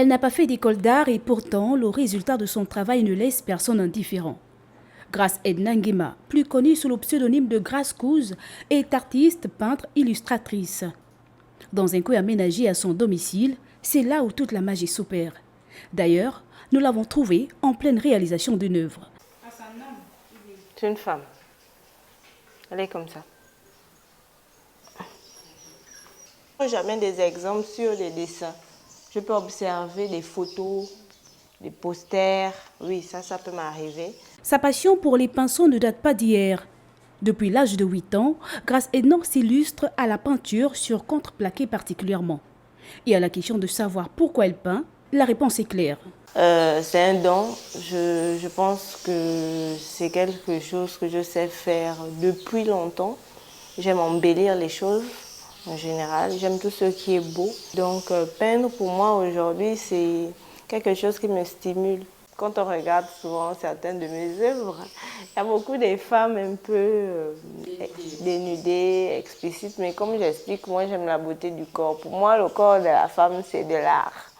Elle n'a pas fait d'école d'art et pourtant, le résultat de son travail ne laisse personne indifférent. Grace Edna Nguema, plus connue sous le pseudonyme de Grace Couz, est artiste, peintre, illustratrice. Dans un coin aménagé à son domicile, c'est là où toute la magie s'opère. D'ailleurs, nous l'avons trouvée en pleine réalisation d'une œuvre. C'est une femme. Elle est comme ça. J'amène des exemples sur les dessins. Je peux observer des photos, des posters. Oui, ça peut m'arriver. Sa passion pour les pinceaux ne date pas d'hier. Depuis l'âge de 8 ans, Grace Edna s'illustre à la peinture sur contreplaqué particulièrement. Et à la question de savoir pourquoi elle peint, la réponse est claire. C'est un don. Je pense que c'est quelque chose que je sais faire depuis longtemps. J'aime embellir les choses en général. J'aime tout ce qui est beau. Donc peindre pour moi aujourd'hui, c'est quelque chose qui me stimule. Quand on regarde souvent certaines de mes œuvres, il y a beaucoup de femmes un peu dénudées, explicites. Mais comme j'explique, moi j'aime la beauté du corps. Pour moi, le corps de la femme, c'est de l'art.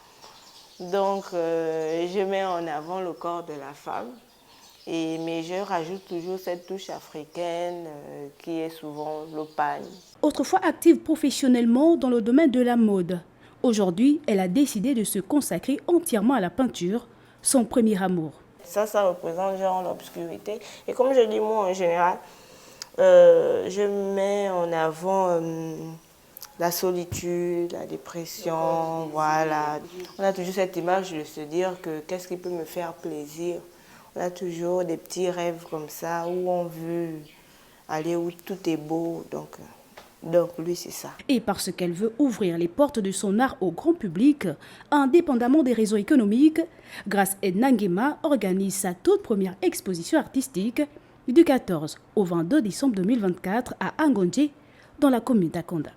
Donc, je mets en avant le corps de la femme, mais je rajoute toujours cette touche africaine qui est souvent le pagne. Autrefois active professionnellement dans le domaine de la mode, aujourd'hui, elle a décidé de se consacrer entièrement à la peinture, son premier amour. Ça représente genre l'obscurité. Et comme je dis moi en général, je mets en avant la solitude, la dépression, voilà. On a toujours cette image de se dire que qu'est-ce qui peut me faire plaisir. On a toujours des petits rêves comme ça où on veut aller où tout est beau. Donc lui, c'est ça. Et parce qu'elle veut ouvrir les portes de son art au grand public, indépendamment des réseaux économiques, Grace Edna Nguema organise sa toute première exposition artistique du 14 au 22 décembre 2024 à Angonje, dans la commune d'Akonda.